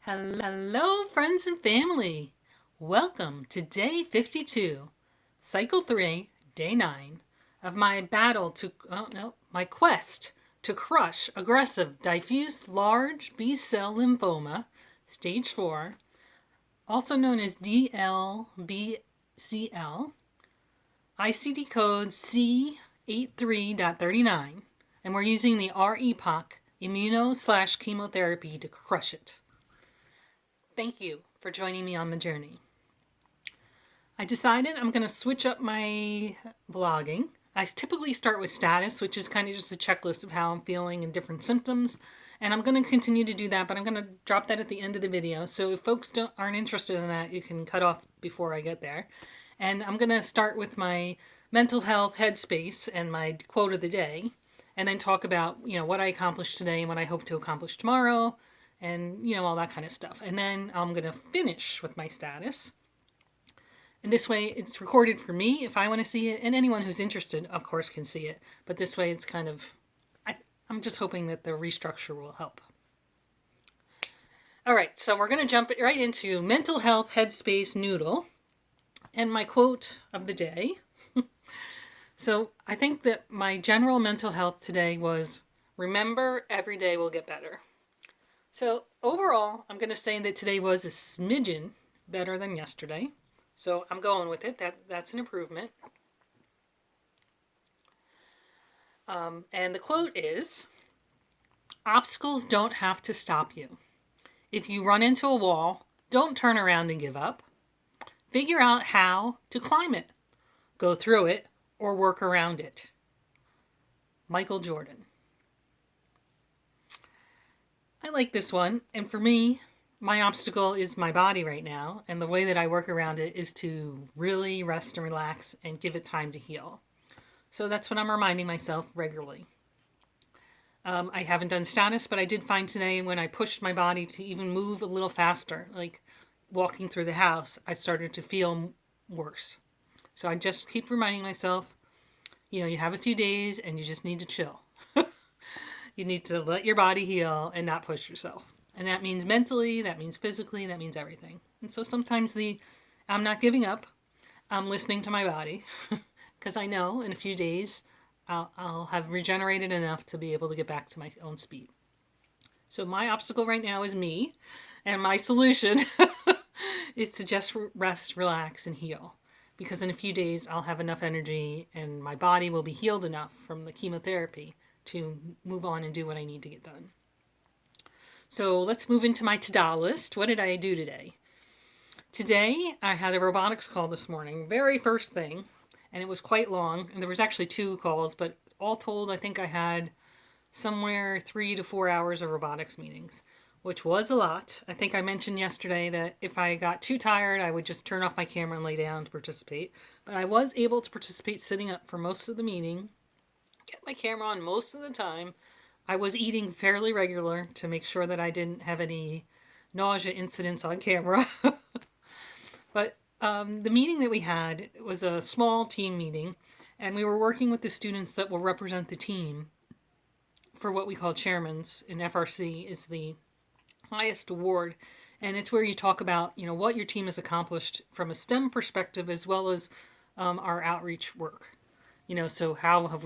Hello, friends and family. Welcome to day 52, cycle 3, day 9 of my my quest to crush aggressive diffuse large B-cell lymphoma, stage 4, also known as DLBCL, ICD code C83.39, and we're using the R-EPOCH immuno/chemotherapy to crush it. Thank you for joining me on the journey. I decided I'm going to switch up my vlogging. I typically start with status, which is kind of just a checklist of how I'm feeling and different symptoms. And I'm going to continue to do that, but I'm going to drop that at the end of the video. So if folks aren't interested in that, you can cut off before I get there. And I'm going to start with my mental health HeadSpace and my quote of the day, and then talk about, what I accomplished today and what I hope to accomplish tomorrow, and all that kind of stuff. And then I'm going to finish with my status. And this way it's recorded for me if I want to see it, and anyone who's interested, of course, can see it. But this way it's kind of, I'm just hoping that the restructure will help. All right, so we're going to jump right into mental health HeadSpace Noodle and my quote of the day. So I think that my general mental health today was, remember, every day will get better. So overall, I'm going to say that today was a smidgen better than yesterday. So I'm going with it. That's an improvement. And the quote is, obstacles don't have to stop you. If you run into a wall, don't turn around and give up. Figure out how to climb it. Go through it or work around it. Michael Jordan. I like this one, and for me, my obstacle is my body right now, and the way that I work around it is to really rest and relax and give it time to heal. So that's what I'm reminding myself regularly. I haven't done status, but I did find today when I pushed my body to even move a little faster, like walking through the house, I started to feel worse. So I just keep reminding myself, you have a few days and you just need to chill. You need to let your body heal and not push yourself. And that means mentally, that means physically, that means everything. And so sometimes I'm not giving up. I'm listening to my body because I know in a few days I'll have regenerated enough to be able to get back to my own speed. So my obstacle right now is me, and my solution is to just rest, relax, and heal. Because in a few days I'll have enough energy and my body will be healed enough from the chemotherapy to move on and do what I need to get done. So let's move into my to-do list. What did I do today? Today, I had a robotics call this morning, very first thing, and it was quite long. And there was actually 2 calls, but all told, I think I had somewhere 3 to 4 hours of robotics meetings, which was a lot. I think I mentioned yesterday that if I got too tired, I would just turn off my camera and lay down to participate. But I was able to participate sitting up for most of the meeting, get my camera on most of the time. I was eating fairly regular to make sure that I didn't have any nausea incidents on camera. But the meeting that we had was a small team meeting, and we were working with the students that will represent the team for what we call chairmans. In FRC is the highest award, and it's where you talk about what your team has accomplished from a STEM perspective as well as our outreach work. So how have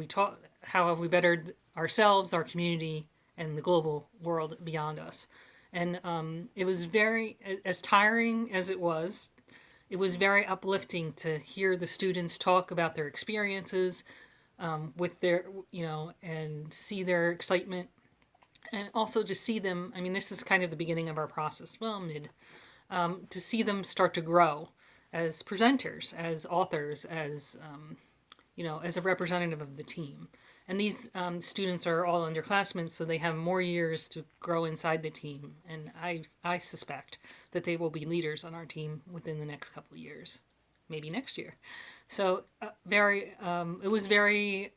we bettered ourselves, our community, and the global world beyond us? And it was very, as tiring as it was very uplifting to hear the students talk about their experiences with their, and see their excitement, and also to see them, this is kind of the beginning of our process, to see them start to grow as presenters, as authors, as as a representative of the team. And these students are all underclassmen, so they have more years to grow inside the team. And I suspect that they will be leaders on our team within the next couple of years, maybe next year. So it was very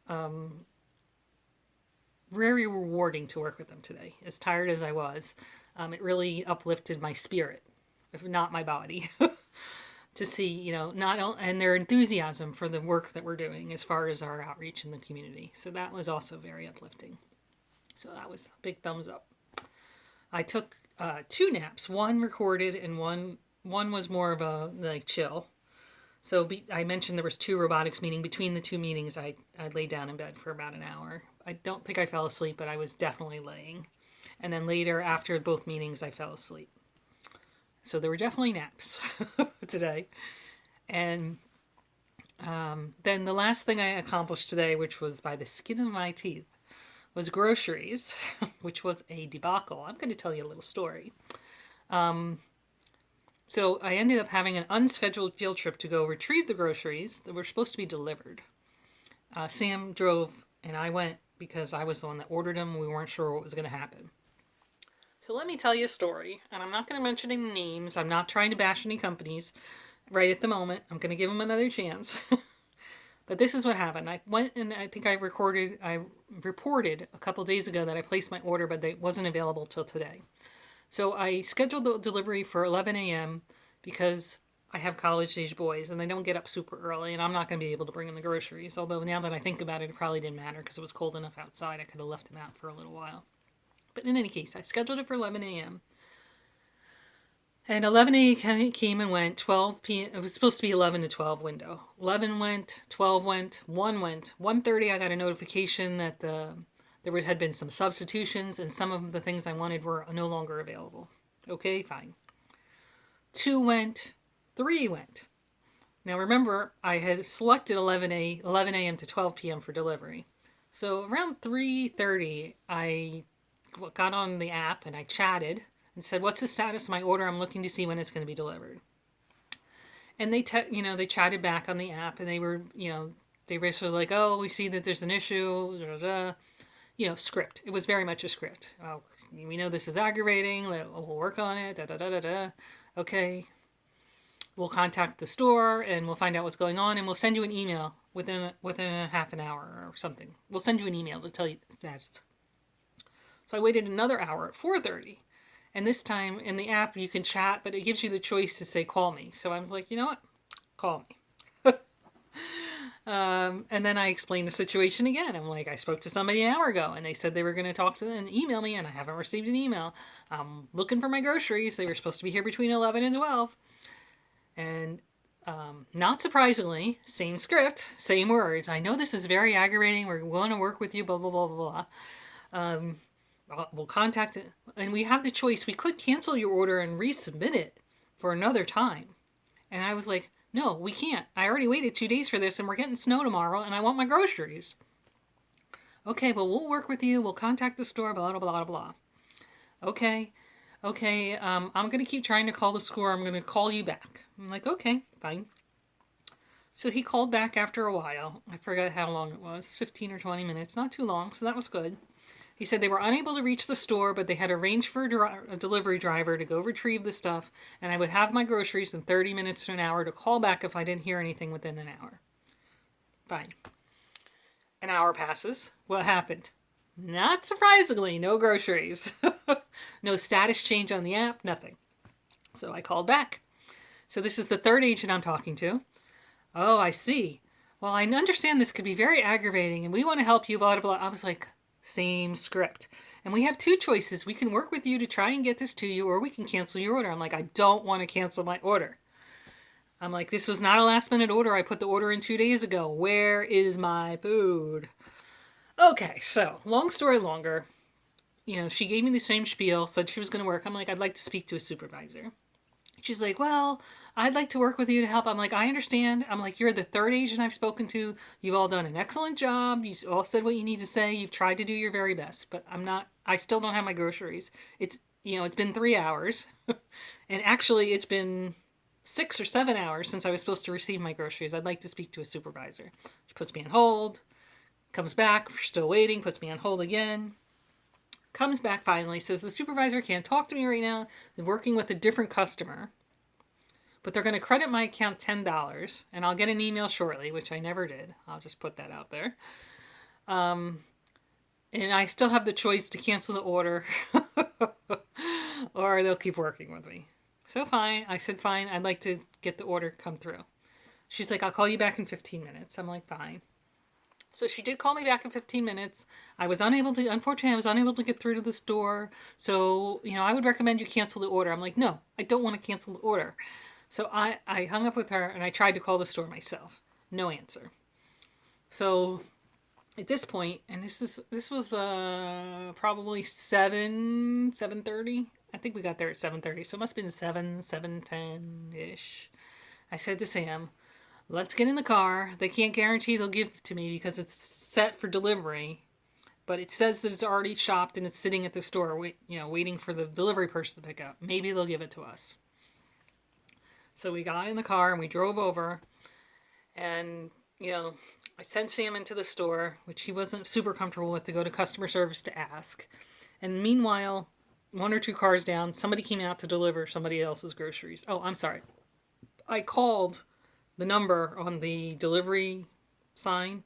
rewarding to work with them today. As tired as I was, it really uplifted my spirit, if not my body. To see, and their enthusiasm for the work that we're doing as far as our outreach in the community. So that was also very uplifting. So that was a big thumbs up. I took 2 naps, one recorded and one was more of a like chill. So I mentioned there was 2 robotics meetings. Between the 2 meetings, I laid down in bed for about an hour. I don't think I fell asleep, but I was definitely laying. And then later, after both meetings, I fell asleep. So there were definitely naps today. And then the last thing I accomplished today, which was by the skin of my teeth, was groceries, which was a debacle. I'm going to tell you a little story. So I ended up having an unscheduled field trip to go retrieve the groceries that were supposed to be delivered. Sam drove and I went because I was the one that ordered them. We weren't sure what was going to happen. So let me tell you a story, and I'm not going to mention any names. I'm not trying to bash any companies right at the moment. I'm going to give them another chance. But this is what happened. I went and I think I reported a couple days ago that I placed my order, but it wasn't available till today. So I scheduled the delivery for 11 a.m. because I have college-age boys and they don't get up super early, and I'm not going to be able to bring them the groceries. Although now that I think about it, it probably didn't matter because it was cold enough outside. I could have left them out for a little while. But in any case, I scheduled it for 11 a.m. And 11 a.m. came and went. 12 p.m. It was supposed to be 11 to 12 window. 11 went, 12 went, 1 went. 1:30 I got a notification that there had been some substitutions and some of the things I wanted were no longer available. Okay, fine. 2 went, 3 went. Now remember, I had selected 11 a.m. to 12 p.m. for delivery. So around 3:30, I got on the app and I chatted and said, "What's the status of my order? I'm looking to see when it's going to be delivered." And they chatted back on the app, and they were basically like, "Oh, we see that there's an issue." Da, da, da. Script. It was very much a script. "Oh, we know this is aggravating. We'll work on it. Da da da da da. Okay. We'll contact the store and we'll find out what's going on, and we'll send you an email within a half an hour or something. We'll send you an email to tell you the status." So I waited another hour at 4:30. And this time in the app, you can chat, but it gives you the choice to say, "Call me." So I was like, you know what? Call me. And then I explained the situation again. I'm like, I spoke to somebody an hour ago, and they said they were going to talk to them and email me, and I haven't received an email. I'm looking for my groceries. They were supposed to be here between 11 and 12. And not surprisingly, same script, same words. "I know this is very aggravating. We're going to work with you, blah, blah, blah, blah, blah. We'll contact it." And we have the choice. We could cancel your order and resubmit it for another time. And I was like, no, we can't. I already waited 2 days for this, and we're getting snow tomorrow, and I want my groceries. "Okay, well, we'll work with you. We'll contact the store, blah, blah, blah, blah. Okay, I'm going to keep trying to call the store. I'm going to call you back." I'm like, okay, fine. So he called back after a while. I forgot how long it was, 15 or 20 minutes. Not too long, so that was good. He said they were unable to reach the store, but they had arranged for a delivery driver to go retrieve the stuff, and I would have my groceries in 30 minutes to an hour to call back if I didn't hear anything within an hour. Fine. An hour passes. What happened? Not surprisingly, no groceries. No status change on the app, nothing. So I called back. So this is the third agent I'm talking to. "Oh, I see. Well, I understand this could be very aggravating, and we want to help you, blah, blah, blah." I was like, same script. "And we have 2 choices. We can work with you to try and get this to you, or we can cancel your order." I'm like, I don't want to cancel my order. I'm like, this was not a last minute order. I put the order in 2 days ago. Where is my food? Okay, so long story longer. She gave me the same spiel, said she was going to work. I'm like, "I'd like to speak to a supervisor." She's like, "Well, I'd like to work with you to help." I'm like, "I understand." I'm like, "You're the third agent I've spoken to. You've all done an excellent job. You all said what you need to say. You've tried to do your very best, but I still don't have my groceries. It's been 3 hours. And actually it's been 6 or 7 hours since I was supposed to receive my groceries. I'd like to speak to a supervisor." She puts me on hold, comes back, we're still waiting, puts me on hold again. Comes back finally, says the supervisor can't talk to me right now. They're working with a different customer, but they're going to credit my account $10, and I'll get an email shortly, which I never did. I'll just put that out there. And I still have the choice to cancel the order or they'll keep working with me. So fine. I said, fine. I'd like to get the order come through. She's like, "I'll call you back in 15 minutes. I'm like, fine. So she did call me back in 15 minutes. Unfortunately, I was unable to get through to the store. So, I would recommend you cancel the order. I'm like, no, I don't want to cancel the order. So I hung up with her and I tried to call the store myself. No answer. So at this point, and this was probably 7:30. I think we got there at 7:30. So it must have been 7:10-ish. I said to Sam, let's get in the car. They can't guarantee they'll give it to me because it's set for delivery. But it says that it's already shopped and it's sitting at the store, waiting for the delivery person to pick up. Maybe they'll give it to us. So we got in the car and we drove over. And, I sent Sam into the store, which he wasn't super comfortable with, to go to customer service to ask. And meanwhile, 1 or 2 cars down, somebody came out to deliver somebody else's groceries. Oh, I'm sorry. I called the number on the delivery sign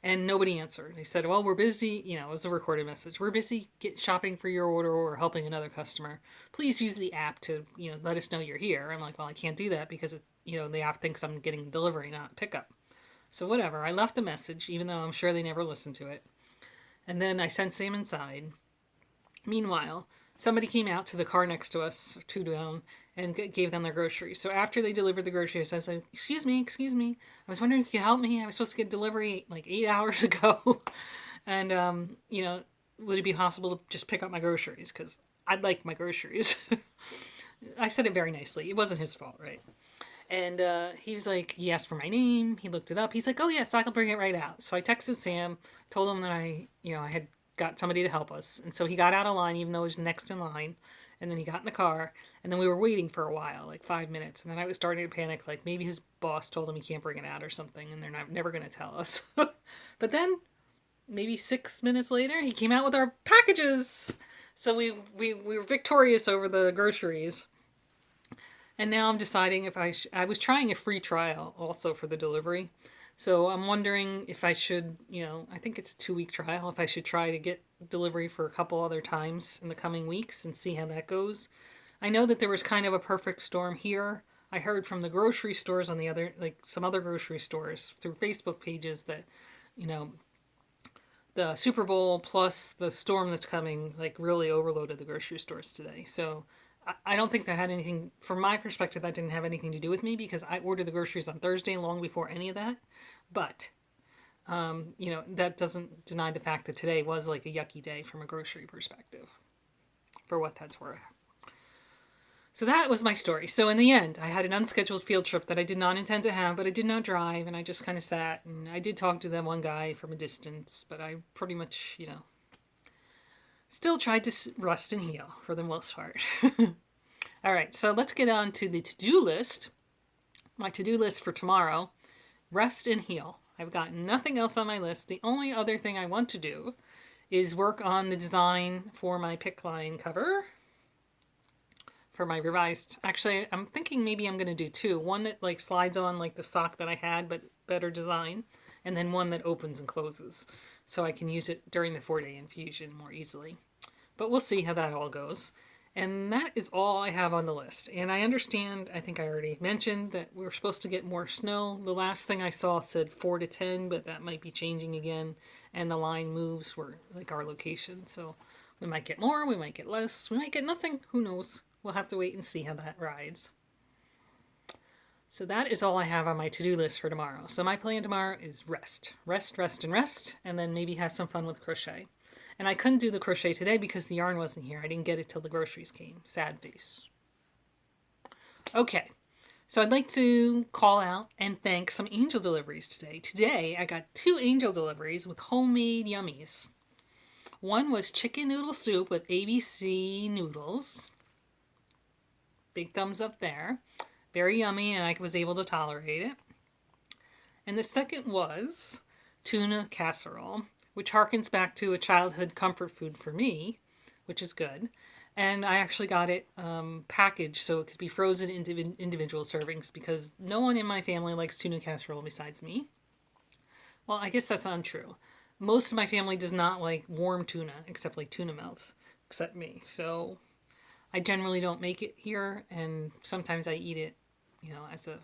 and nobody answered. They said, well, we're busy. It was a recorded message. We're busy shopping for your order or helping another customer. Please use the app to, let us know you're here. I'm like, well, I can't do that because, the app thinks I'm getting delivery, not pickup. So whatever. I left a message, even though I'm sure they never listened to it. And then I sent Sam inside. Meanwhile, somebody came out to the car next to us, 2 down, and gave them their groceries. So after they delivered the groceries, I was like, excuse me. I was wondering if you could help me. I was supposed to get delivery like 8 hours ago. And, would it be possible to just pick up my groceries? Because I'd like my groceries. I said it very nicely. It wasn't his fault, right? And he was like, he asked for my name. He looked it up. He's like, oh, yes, I can bring it right out. So I texted Sam, told him that I had got somebody to help us. And so he got out of line, even though he was next in line. And then he got in the car. And then we were waiting for a while, like 5 minutes. And then I was starting to panic, like maybe his boss told him he can't bring it out or something. And they're never going to tell us. But then maybe 6 minutes later, he came out with our packages. So we were victorious over the groceries. And now I'm deciding if I was trying a free trial also for the delivery. So I'm wondering if I should, I think it's a 2-week trial, if I should try to get delivery for a couple other times in the coming weeks and see how that goes. I know that there was kind of a perfect storm here. I heard from the grocery stores on the other, like some other grocery stores through Facebook pages that, the Super Bowl plus the storm that's coming, like really overloaded the grocery stores today. So I don't think that had anything, from my perspective, that didn't have anything to do with me because I ordered the groceries on Thursday long before any of that. But, that doesn't deny the fact that today was like a yucky day from a grocery perspective, for what that's worth. So that was my story. So in the end, I had an unscheduled field trip that I did not intend to have, but I did not drive, and I just kind of sat, and I did talk to that one guy from a distance, but I pretty much, still tried to rest and heal for the most part. All right, so let's get on to the to-do list. My to-do list for tomorrow, rest and heal. I've got nothing else on my list. The only other thing I want to do is work on the design for my PIC line cover for my revised. Actually, I'm thinking maybe I'm going to do 2. One that like slides on like the sock that I had, but better design. And then one that opens and closes. So I can use it during the 4-day infusion more easily. But we'll see how that all goes. And that is all I have on the list. And I understand, I think I already mentioned, that we're supposed to get more snow. The last thing I saw said 4 to 10, but that might be changing again. And the line moves for like our location. So we might get more, we might get less, we might get nothing. Who knows? We'll have to wait and see how that rides. So that is all I have on my to-do list for tomorrow. So my plan tomorrow is rest, and then maybe have some fun with crochet. And I couldn't do the crochet today because the yarn wasn't here. I didn't get it till the groceries came. Sad face. Okay, so I'd like to call out and thank some angel deliveries today. Today, I got 2 angel deliveries with homemade yummies. One was chicken noodle soup with ABC noodles. Big thumbs up there. Very yummy, and I was able to tolerate it. And the second was tuna casserole, which harkens back to a childhood comfort food for me, which is good. And I actually got it packaged so it could be frozen into individual servings because no one in my family likes tuna casserole besides me. Well, I guess that's untrue. Most of my family does not like warm tuna, except like tuna melts, except me. So I generally don't make it here, and sometimes I eat it, as a...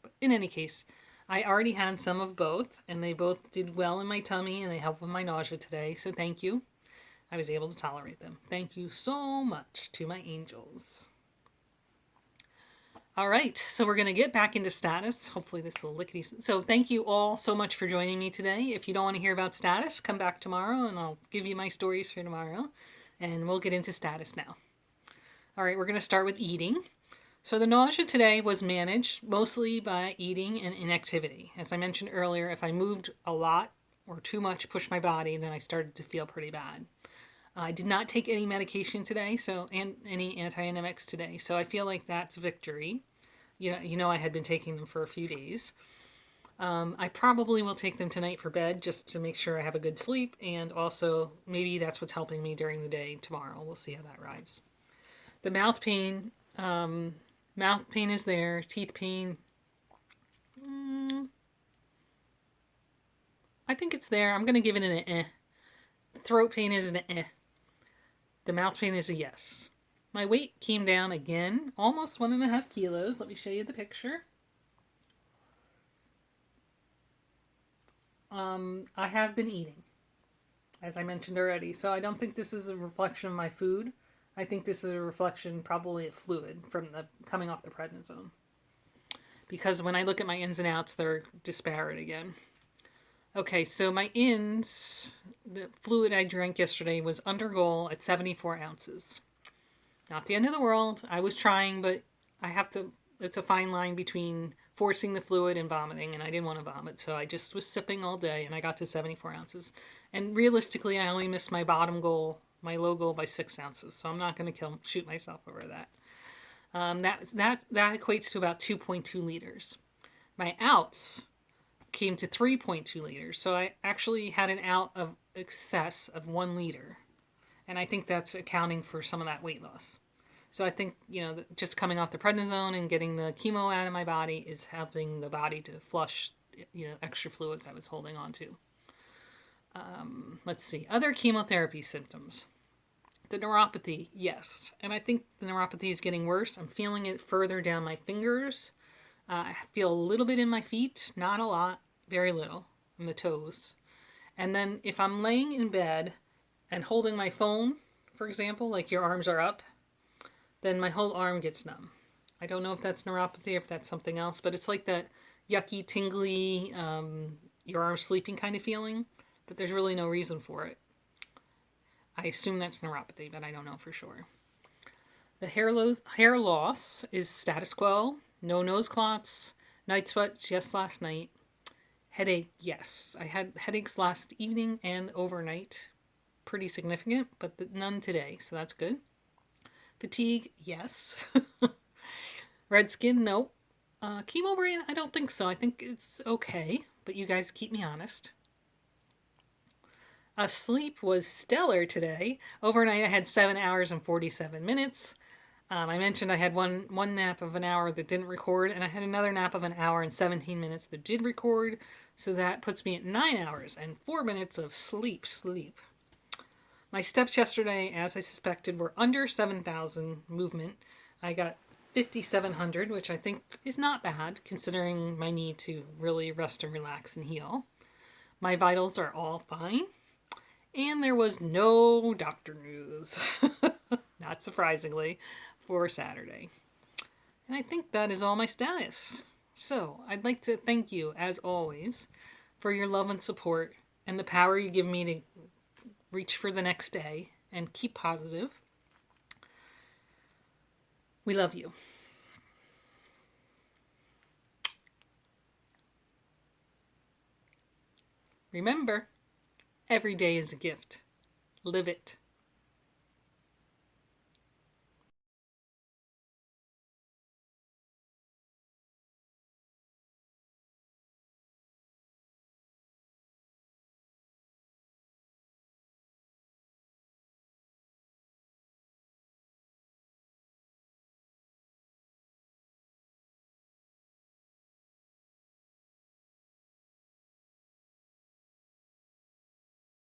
But in any case, I already had some of both, and they both did well in my tummy, and they helped with my nausea today, so thank you. I was able to tolerate them. Thank you so much to my angels. All right, so we're going to get back into status. Hopefully this will lickety. So thank you all so much for joining me today. If you don't want to hear about status, come back tomorrow, and I'll give you my stories for tomorrow, and we'll get into status now. All right, we're going to start with eating. So the nausea today was managed mostly by eating and inactivity. As I mentioned earlier, if I moved a lot or too much, pushed my body, then I started to feel pretty bad. I did not take any medication today, and any antianemics today, so I feel like that's victory. You know I had been taking them for a few days. I probably will take them tonight for bed just to make sure I have a good sleep, and also maybe that's what's helping me during the day tomorrow. We'll see how that rides. The mouth pain is there. Teeth pain, I think it's there. I'm going to give it an eh. Throat pain is an eh. The mouth pain is a yes. My weight came down again, almost 1.5 kilos. Let me show you the picture. I have been eating, as I mentioned already, so I don't think this is a reflection of my food. I think this is a reflection probably of fluid from coming off the prednisone. Because when I look at my ins and outs, they're disparate again. Okay, so my ins, the fluid I drank yesterday was under goal at 74 ounces. Not the end of the world. I was trying, but it's a fine line between forcing the fluid and vomiting, and I didn't want to vomit, so I just was sipping all day, and I got to 74 ounces. And realistically, I only missed my bottom goal, my low goal, by 6 ounces, so I'm not going to shoot myself over that. That equates to about 2.2 liters. My outs came to 3.2 liters, so I actually had an out of excess of 1 liter, and I think that's accounting for some of that weight loss. So I think, just coming off the prednisone and getting the chemo out of my body is helping the body to flush, extra fluids I was holding on to. Let's see. Other chemotherapy symptoms. The neuropathy, yes. And I think the neuropathy is getting worse. I'm feeling it further down my fingers. I feel a little bit in my feet, not a lot, very little, in the toes. And then if I'm laying in bed and holding my phone, for example, like your arms are up, then my whole arm gets numb. I don't know if that's neuropathy or if that's something else, but it's like that yucky, tingly, your arm sleeping kind of feeling, but there's really no reason for it. I assume that's neuropathy, but I don't know for sure. The hair loss is status quo. No nose clots. Night sweats, yes, last night. Headache, yes. I had headaches last evening and overnight. Pretty significant, but none today, so that's good. Fatigue, yes. Red skin, no. Chemo brain, I don't think so. I think it's okay, but you guys keep me honest. Sleep was stellar today. Overnight I had 7 hours and 47 minutes. I mentioned I had one nap of an hour that didn't record, and I had another nap of an hour and 17 minutes that did record, so that puts me at 9 hours and 4 minutes of sleep. My steps yesterday, as I suspected, were under 7,000 movement. I got 5,700, which I think is not bad, considering my need to really rest and relax and heal. My vitals are all fine. And there was no doctor news, not surprisingly, for Saturday. And I think that is all my status. So I'd like to thank you, as always, for your love and support and the power you give me to reach for the next day and keep positive. We love you. Remember, every day is a gift. Live it.